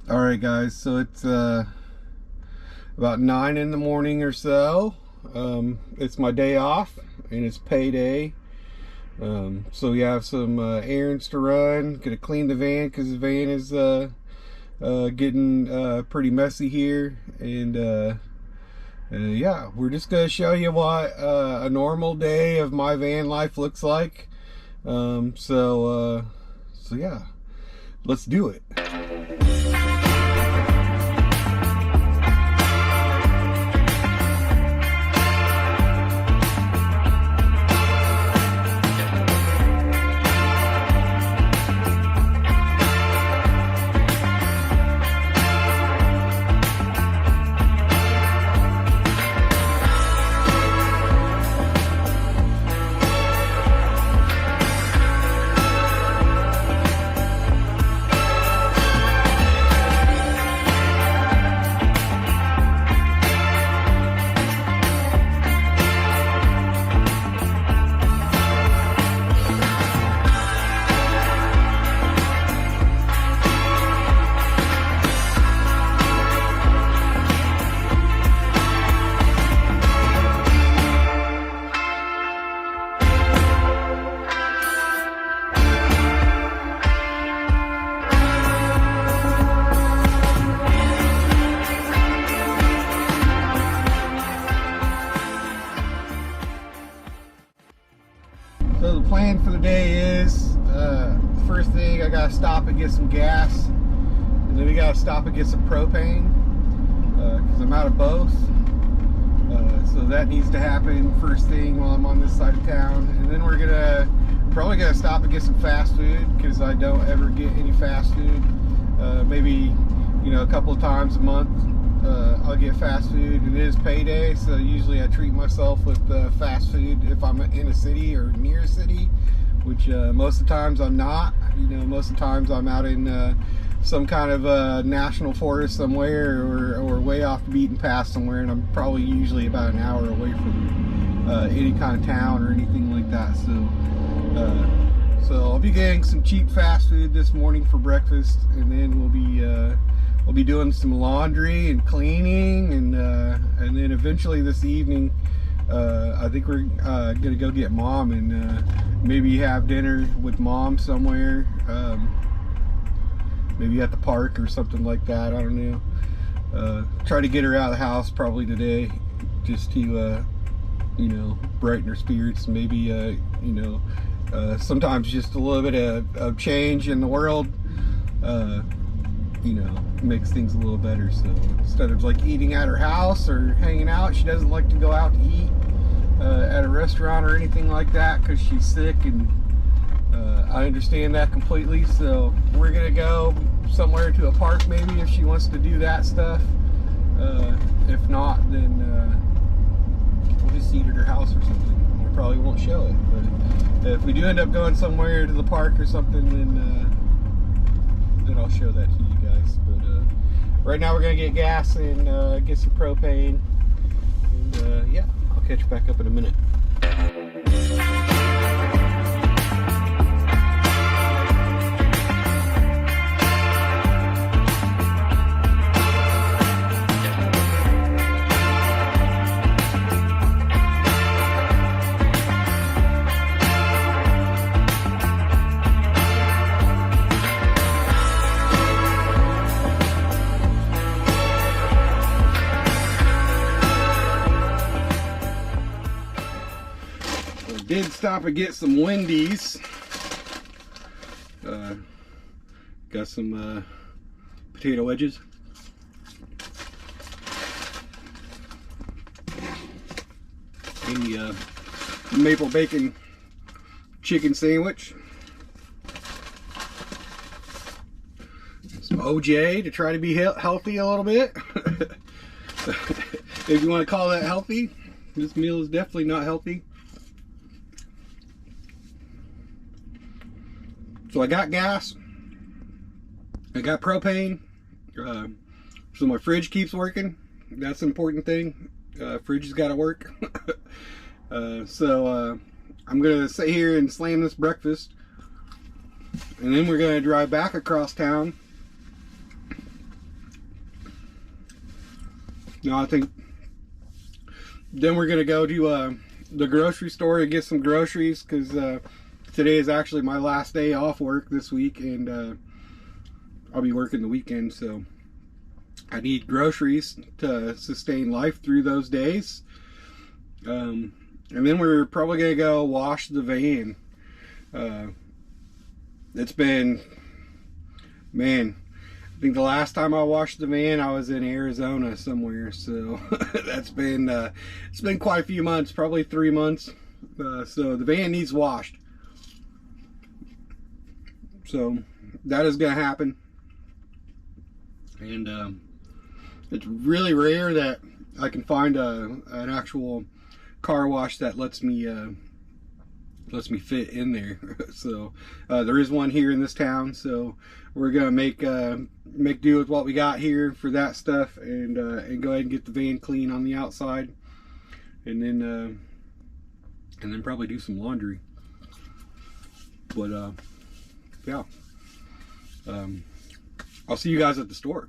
Alright guys, so it's about 9 in the morning or so. It's my day off and it's payday. So we have some errands to run. Gonna clean the van because the van is getting pretty messy here. And yeah, we're just gonna show you what a normal day of my van life looks like. So yeah, let's do it. So the plan for the day is, first thing I gotta stop and get some gas, and then we gotta stop and get some propane, because I'm out of both. So that needs to happen first thing while I'm on this side of town. And then we're probably gonna stop and get some fast food, because I don't ever get any fast food. Maybe, a couple of times a month I'll get fast food. It is payday, so usually I treat myself with fast food if I'm in a city or near a city, which most of the times I'm not. Most of the times I'm out in some kind of national forest somewhere, or way off the beaten path somewhere, and I'm probably usually about an hour away from any kind of town or anything like that. So I'll be getting some cheap fast food this morning for breakfast, and then we'll be doing some laundry and cleaning, and then eventually this evening, I think we're gonna go get Mom and maybe have dinner with Mom somewhere, maybe at the park or something like that. I don't know. Try to get her out of the house probably today, just to brighten her spirits. Maybe sometimes just a little bit of change in the world makes things a little better. So instead of like eating at her house or hanging out, she doesn't like to go out to eat at a restaurant or anything like that because she's sick, and I understand that completely. So we're gonna go somewhere to a park maybe if she wants to do that stuff. If not, then we'll just eat at her house or something. We probably won't show it, but if we do end up going somewhere to the park or something, then I'll show that to you guys. But right now we're gonna get gas and get some propane, and yeah, I'll catch you back up in a minute. Did stop and get some Wendy's. Got some potato wedges. And the maple bacon chicken sandwich. Some OJ to try to be healthy a little bit. If you want to call that healthy. This meal is definitely not healthy. So I got gas, I got propane, so my fridge keeps working. That's an important thing. Fridge has got to work. So I'm gonna sit here and slam this breakfast, and then we're gonna drive back across town No, I think then we're gonna go to the grocery store and get some groceries, because today is actually my last day off work this week, and I'll be working the weekend, so I need groceries to sustain life through those days. And then we're probably gonna go wash the van. It's been, man, I think the last time I washed the van, I was in Arizona somewhere. So that's been, it's been quite a few months, probably 3 months. So the van needs washed. So that is going to happen. And it's really rare that I can find an actual car wash that lets me fit in there. So there is one here in this town, so we're gonna make do with what we got here for that stuff, and go ahead and get the van clean on the outside, and then probably do some laundry. But yeah, I'll see you guys at the store.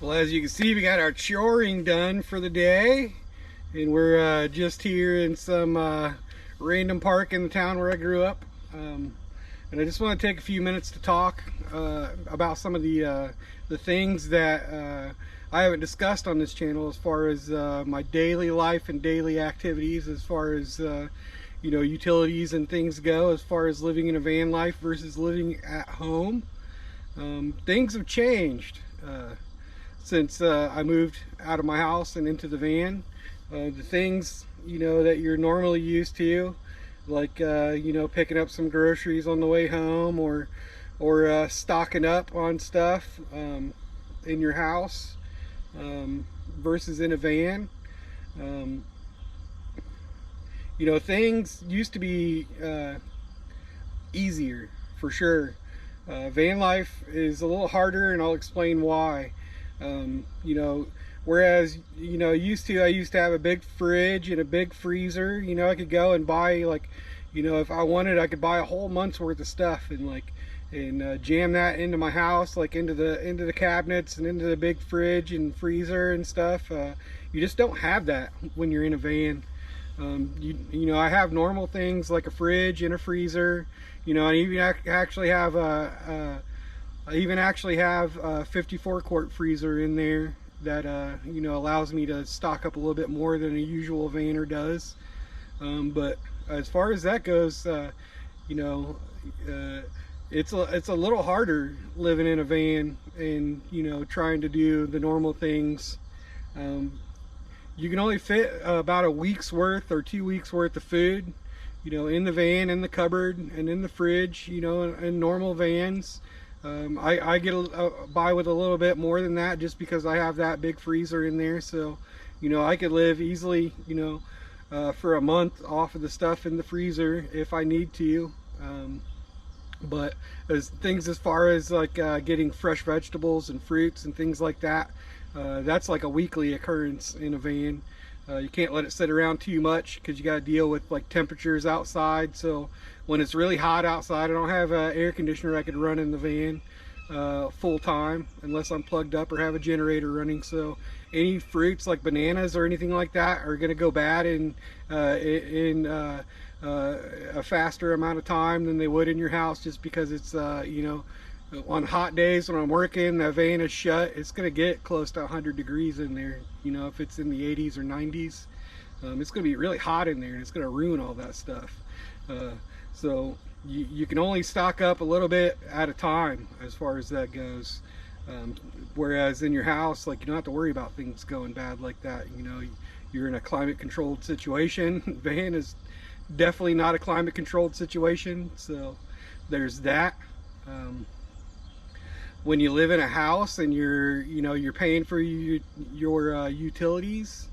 Well, as you can see, we got our choring done for the day, and we're just here in some random park in the town where I grew up. And I just want to take a few minutes to talk about some of the things that I haven't discussed on this channel, as far as my daily life and daily activities, as far as you know, utilities and things go, as far as living in a van life versus living at home. Things have changed since I moved out of my house and into the van. The things, you know, that you're normally used to, like you know, picking up some groceries on the way home, or stocking up on stuff in your house versus in a van. You know, things used to be easier for sure. Van life is a little harder, and I'll explain why. You know, whereas, you know, I used to have a big fridge and a big freezer. You know, I could go and buy, like, you know, if I wanted, I could buy a whole month's worth of stuff and jam that into my house, like into the cabinets and into the big fridge and freezer and stuff. You just don't have that when you're in a van. You know, I have normal things like a fridge and a freezer. You know, I even actually have a 54 quart freezer in there that you know, allows me to stock up a little bit more than a usual vanner does. But as far as that goes, you know, it's a little harder living in a van and, you know, trying to do the normal things. You can only fit about a week's worth or 2 weeks worth of food, you know, in the van, in the cupboard, and in the fridge, you know, in normal vans. I get by with a little bit more than that just because I have that big freezer in there. So, you know, I could live easily, you know, for a month off of the stuff in the freezer if I need to. But as far as like getting fresh vegetables and fruits and things like that, that's like a weekly occurrence in a van. You can't let it sit around too much because you got to deal with like temperatures outside. So when it's really hot outside, I don't have an air conditioner I could run in the van full time unless I'm plugged up or have a generator running. So any fruits like bananas or anything like that are going to go bad in a faster amount of time than they would in your house, just because it's you know, on hot days when I'm working, the van is shut, it's going to get close to 100 degrees in there. You know, if it's in the 80s or 90s, it's going to be really hot in there, and it's going to ruin all that stuff. So you can only stock up a little bit at a time as far as that goes. Whereas in your house, like, you don't have to worry about things going bad like that. You know, you're in a climate controlled situation. Van is definitely not a climate controlled situation, so there's that. When you live in a house and you're paying for your utilities,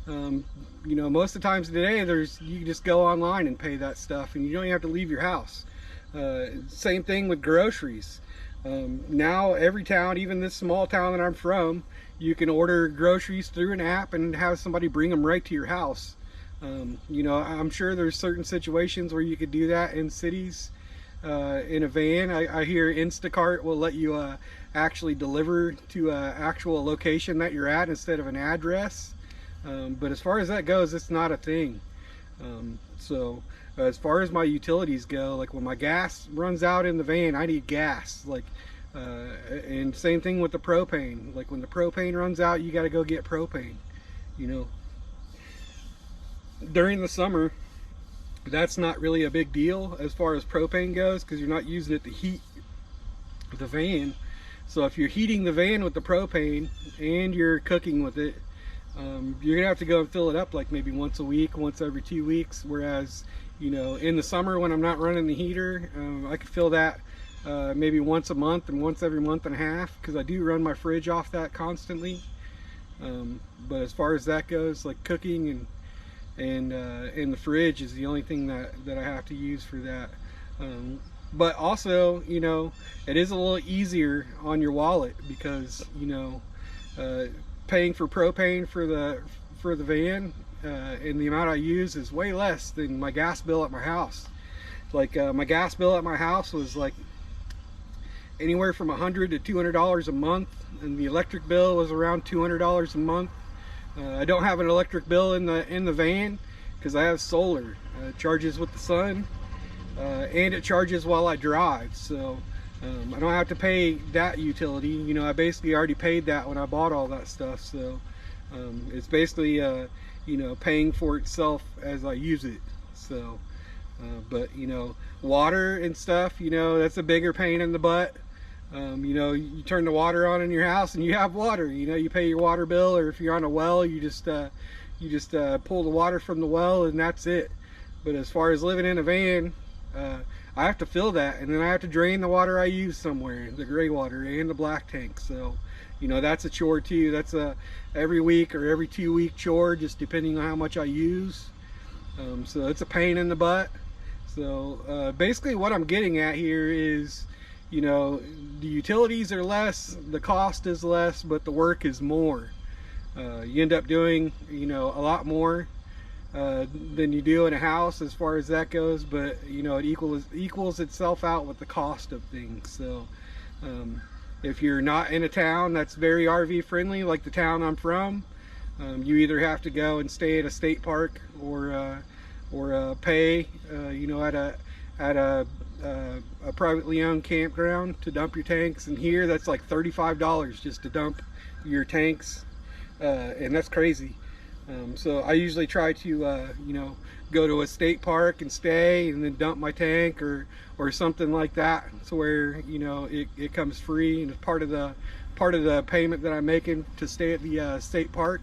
you know, most of the times today you just go online and pay that stuff, and you don't even have to leave your house. Same thing with groceries. Now every town, even this small town that I'm from, you can order groceries through an app and have somebody bring them right to your house. You know, I'm sure there's certain situations where you could do that in cities. In a van, I hear Instacart will let you actually deliver to an actual location that you're at instead of an address. But as far as that goes, it's not a thing. So as far as my utilities go, like when my gas runs out in the van, I need gas. Like, and same thing with the propane. Like when the propane runs out, you got to go get propane. You know, during the summer, that's not really a big deal as far as propane goes, because you're not using it to heat the van. So if you're heating the van with the propane and you're cooking with it, you're gonna have to go and fill it up like maybe once a week, once every 2 weeks. Whereas, you know, in the summer when I'm not running the heater, I could fill that maybe once a month and once every month and a half, because I do run my fridge off that constantly. But as far as that goes, like cooking and the fridge is the only thing that I have to use for that. But also, you know, it is a little easier on your wallet because, you know, paying for propane for the van and the amount I use is way less than my gas bill at my house. Like my gas bill at my house was like anywhere from $100 to $200 a month, and the electric bill was around $200 a month. I don't have an electric bill in the van because I have solar. It charges with the sun, and it charges while I drive, so I don't have to pay that utility. You know, I basically already paid that when I bought all that stuff, so it's basically you know, paying for itself as I use it. So but you know, water and stuff, you know, that's a bigger pain in the butt. You know, you turn the water on in your house and you have water. You know, you pay your water bill, or if you're on a well, you just pull the water from the well and that's it. But as far as living in a van, I have to fill that, and then I have to drain the water I use somewhere, the gray water and the black tank. So, you know, that's a chore too. That's a every week or every 2 week chore, just depending on how much I use. So it's a pain in the butt. So basically what I'm getting at here is, you know, the utilities are less, the cost is less, but the work is more. You end up doing, you know, a lot more than you do in a house as far as that goes, but you know, it equals itself out with the cost of things. So if you're not in a town that's very RV friendly like the town I'm from, you either have to go and stay at a state park or pay you know, at a privately owned campground to dump your tanks. And here that's like $35 just to dump your tanks, and that's crazy. So I usually try to you know, go to a state park and stay and then dump my tank or something like that, so where, you know, it comes free and it's part of the payment that I'm making to stay at the state park.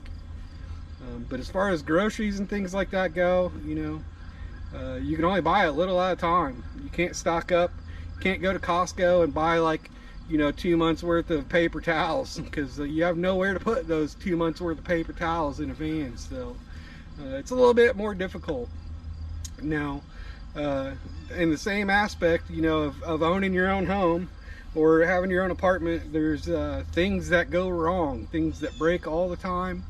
But as far as groceries and things like that go, you know, you can only buy a little at a time. You can't stock up. You can't go to Costco and buy, like, you know, 2 months worth of paper towels, because you have nowhere to put those 2 months worth of paper towels in a van. So it's a little bit more difficult. Now in the same aspect, you know, of owning your own home or having your own apartment, there's things that go wrong, things that break all the time.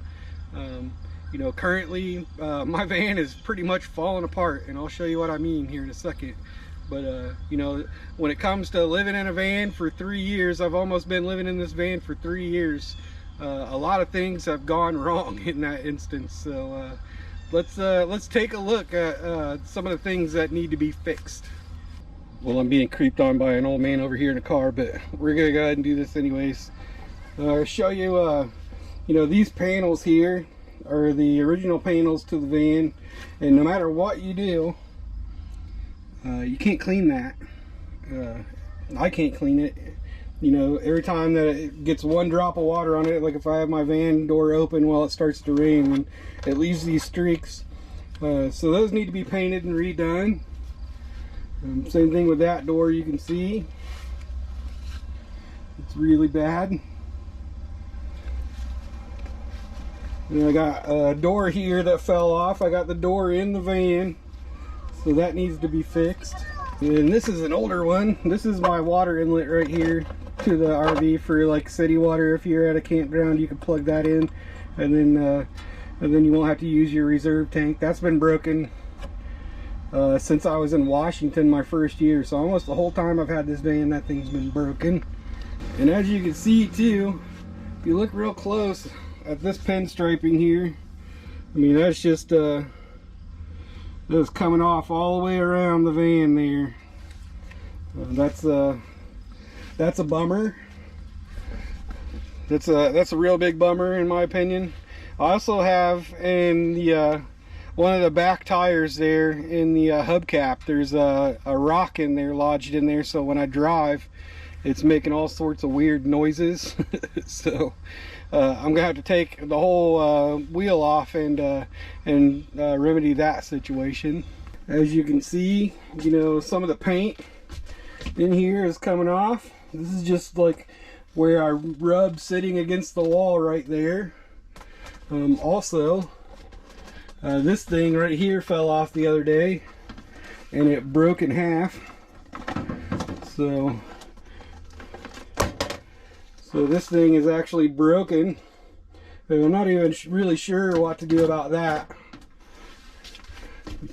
You know, currently my van is pretty much falling apart, and I'll show you what I mean here in a second. But you know, when it comes to living in a van for 3 years, I've almost been living in this van for 3 years, a lot of things have gone wrong in that instance. So let's take a look at some of the things that need to be fixed. Well, I'm being creeped on by an old man over here in a car, but we're gonna go ahead and do this anyways. I'll show you, you know, these panels here are the original panels to the van, and no matter what you do, you can't clean that. I can't clean it. You know, every time that it gets one drop of water on it, like if I have my van door open while it starts to rain, and it leaves these streaks. So those need to be painted and redone. Same thing with that door, you can see it's really bad. And I got a door here that fell off. I got the door in the van, so that needs to be fixed. And this is an older one. This is my water inlet right here to the RV for like city water. If you're at a campground, you can plug that in, and then you won't have to use your reserve tank. That's been broken since I was in Washington my first year. So almost the whole time I've had this van, that thing's been broken. And as you can see too, if you look real close at this pinstriping here, I mean, that's just that's coming off all the way around the van there. That's a bummer. That's a real big bummer in my opinion. I also have in the one of the back tires there in the hubcap, there's a rock in there, lodged in there, so when I drive it's making all sorts of weird noises. So I'm gonna have to take the whole wheel off and remedy that situation. As you can see, you know, some of the paint in here is coming off. This is just like where I rubbed sitting against the wall right there. Also, this thing right here fell off the other day and it broke in half. So this thing is actually broken. I'm not even really sure what to do about that.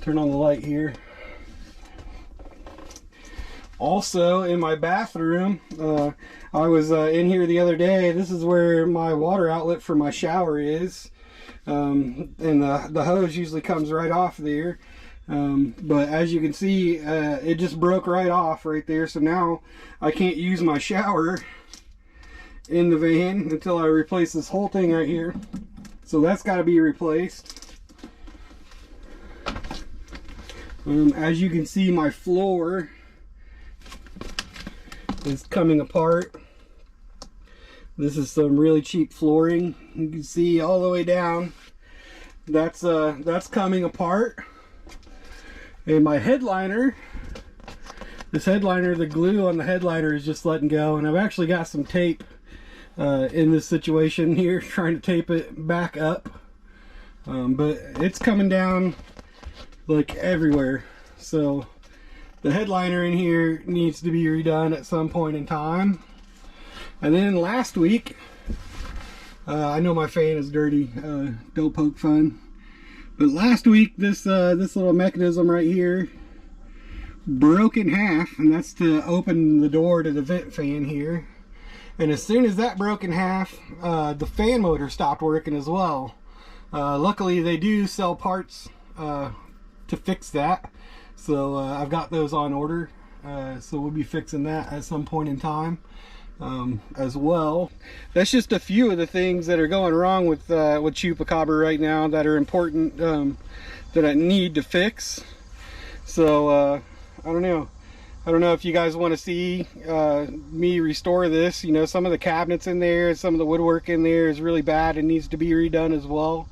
Turn on the light here. Also, in my bathroom, I was in here the other day. This is where my water outlet for my shower is. And the hose usually comes right off there. But as you can see, it just broke right off right there. So now I can't use my shower in the van until I replace this whole thing right here. So that's got to be replaced. As you can see, my floor is coming apart. This is some really cheap flooring. You can see all the way down. That's coming apart. And my headliner, this headliner, the glue on the headliner is just letting go, and I've actually got some tape in this situation here, trying to tape it back up, but it's coming down like everywhere. So The headliner in here needs to be redone at some point in time. And then last week, I know my fan is dirty, don't poke fun. But last week, this little mechanism right here broke in half, and that's to open the door to the vent fan here. And as soon as that broke in half, the fan motor stopped working as well. Luckily, they do sell parts to fix that, so I've got those on order. So we'll be fixing that at some point in time as well. That's just a few of the things that are going wrong with Chupacabra right now that are important, that I need to fix. So I don't know if you guys want to see me restore this. You know, some of the cabinets in there, some of the woodwork in there is really bad and needs to be redone as well.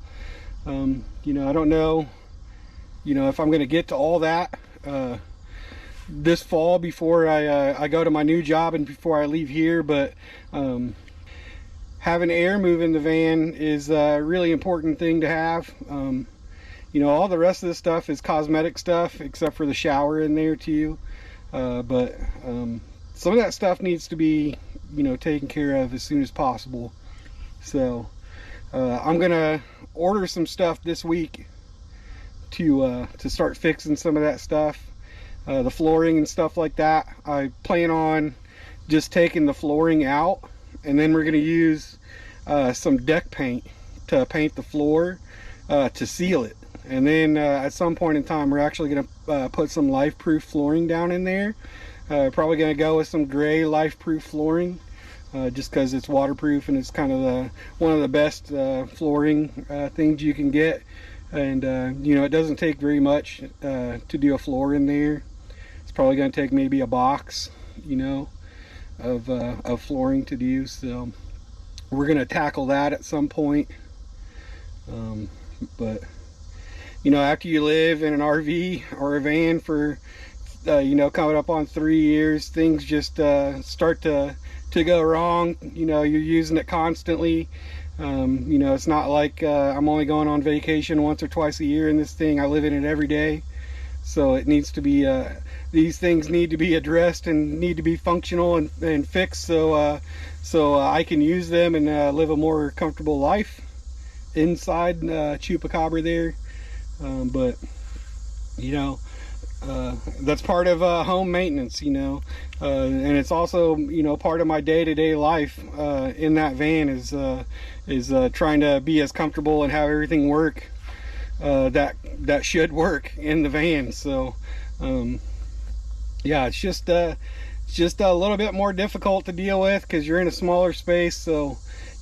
You know, I don't know, you know, if I'm going to get to all that this fall before I go to my new job and before I leave here, but having air move in the van is a really important thing to have. You know, all the rest of this stuff is cosmetic stuff except for the shower in there too. But some of that stuff needs to be, you know, taken care of as soon as possible. So I'm gonna order some stuff this week to start fixing some of that stuff, the flooring and stuff like that. I plan on just taking the flooring out, and then we're gonna use some deck paint to paint the floor to seal it. And then at some point in time, we're actually going to put some life-proof flooring down in there. Probably going to go with some gray life-proof flooring, just because it's waterproof and it's kind of one of the best flooring things you can get. And you know, it doesn't take very much to do a floor in there. It's probably going to take maybe a box, you know, of flooring to do. So we're going to tackle that at some point. But you know, after you live in an RV or a van for, you know, coming up on 3 years, things just start to go wrong. You know, you're using it constantly. You know, it's not like I'm only going on vacation once or twice a year in this thing. I live in it every day. So it needs to be, these things need to be addressed and need to be functional and fixed so I can use them and live a more comfortable life inside Chupacabra there. But you know, that's part of home maintenance, you know, and it's also, you know, part of my day-to-day life in that van is trying to be as comfortable and have everything work that should work in the van. So yeah, it's just a little bit more difficult to deal with because you're in a smaller space. So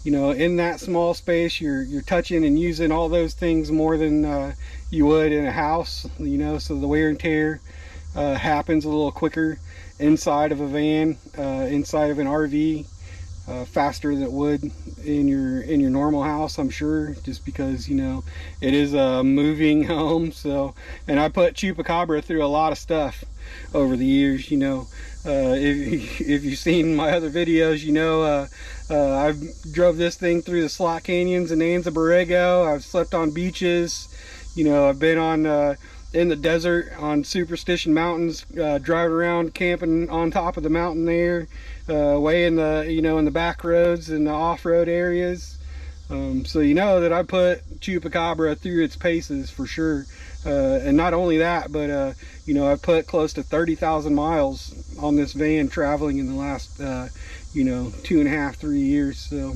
you know, in that small space, you're touching and using all those things more than you would in a house, you know, so the wear and tear happens a little quicker inside of a van, inside of an RV, faster than it would in your normal house, I'm sure, just because, you know, it is a moving home. So, and I put Chupacabra through a lot of stuff over the years, you know. If you've seen my other videos, you know, I've drove this thing through the slot canyons in Anza Borrego. I've slept on beaches, you know, I've been on in the desert on Superstition Mountains, driving around camping on top of the mountain there, way in the, you know, in the back roads and the off-road areas. So you know that I put Chupacabra through its paces for sure. And not only that, but you know, I've put close to 30,000 miles on this van traveling in the last you know, 2.5, 3 years. So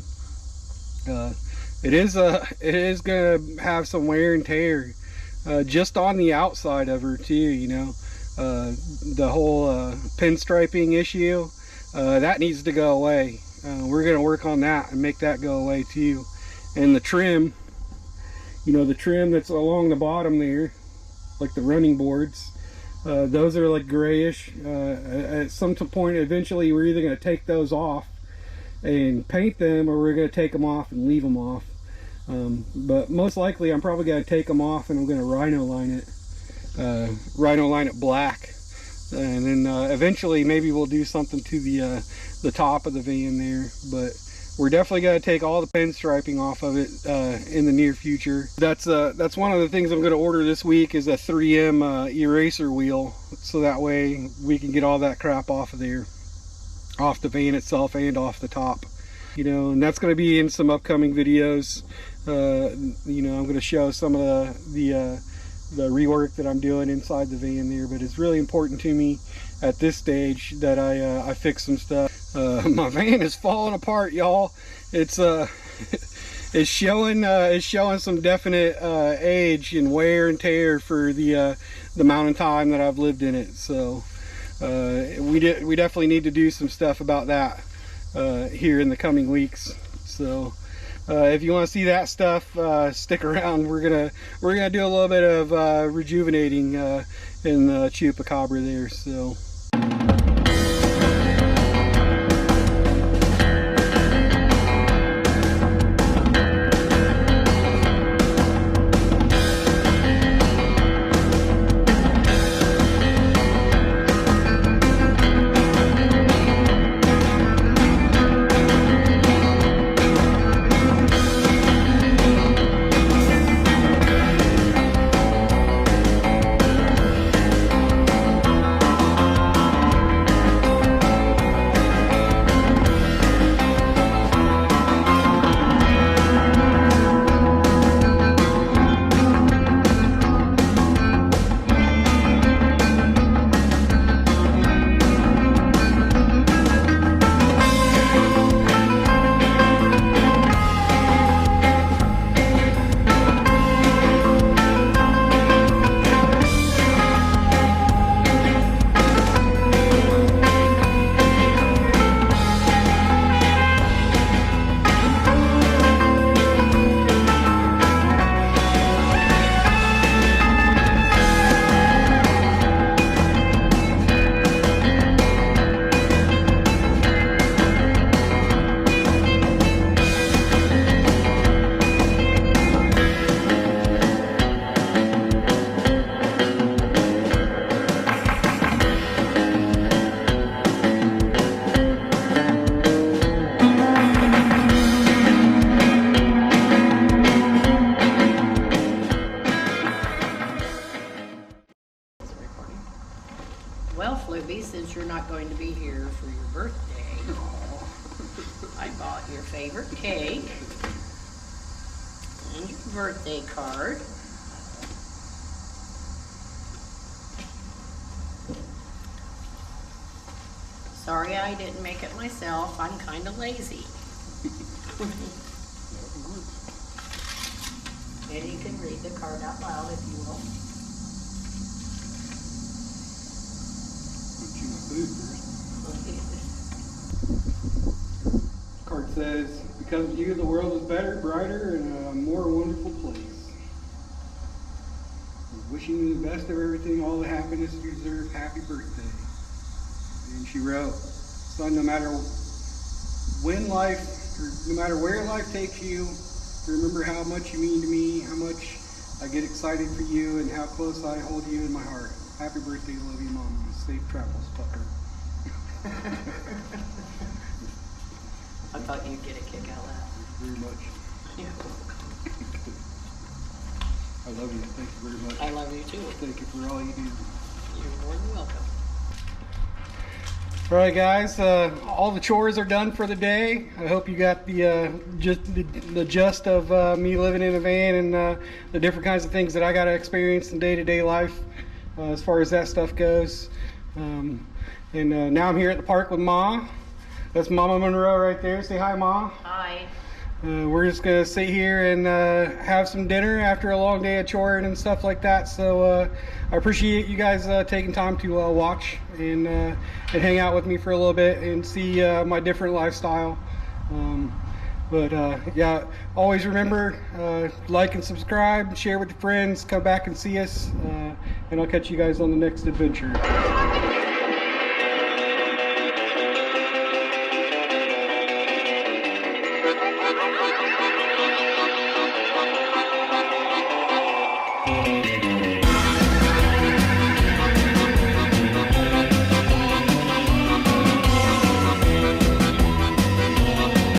it is gonna have some wear and tear just on the outside of her too, you know. The whole pinstriping issue, that needs to go away. We're gonna work on that and make that go away too. And the trim, you know, the trim that's along the bottom there, like the running boards, those are like grayish. At some point eventually we're either going to take those off and paint them, or we're going to take them off and leave them off. But most likely I'm probably going to take them off and I'm going to rhino line it black, and then eventually maybe we'll do something to the top of the van there. But we're definitely going to take all the pinstriping off of it in the near future. That's one of the things I'm going to order this week, is a 3M eraser wheel, so that way we can get all that crap off of there, off the van itself and off the top. You know, and that's going to be in some upcoming videos. You know, I'm going to show some of the rework that I'm doing inside the van there, but it's really important to me at this stage that I fix some stuff. My van is falling apart, y'all. It's it's showing some definite age and wear and tear for the amount of time that I've lived in it. So we definitely need to do some stuff about that here in the coming weeks. So if you want to see that stuff, stick around. We're gonna do a little bit of rejuvenating in the Chupacabra there. So. Well, Flippy, since you're not going to be here for your birthday, I bought your favorite cake and your birthday card. Sorry I didn't make it myself. I'm kind of lazy. And you can read the card out loud if you will. Card says, because of you, the world is better, brighter, and a more wonderful place. Wishing you the best of everything, all the happiness you deserve. Happy birthday. And she wrote, son, no matter when life, or no matter where life takes you, remember how much you mean to me, how much I get excited for you, and how close I hold you in my heart. Happy birthday, love you, Mama. Safe travels, fucker. I thought you'd get a kick out of that. Very much. Yeah. I love you. Thank you very much. I love you too. Thank you for all you do. You're more than welcome. All right, guys. All the chores are done for the day. I hope you got the gist of me living in a van and the different kinds of things that I got to experience in day-to-day life as far as that stuff goes. Now I'm here at the park with Ma. That's Mama Monroe right there. Say hi, Ma. Hi. We're just gonna sit here and have some dinner after a long day of choring and stuff like that. So I appreciate you guys taking time to watch and hang out with me for a little bit and see my different lifestyle. Yeah, always remember, like and subscribe, share with your friends, come back and see us, and I'll catch you guys on the next adventure.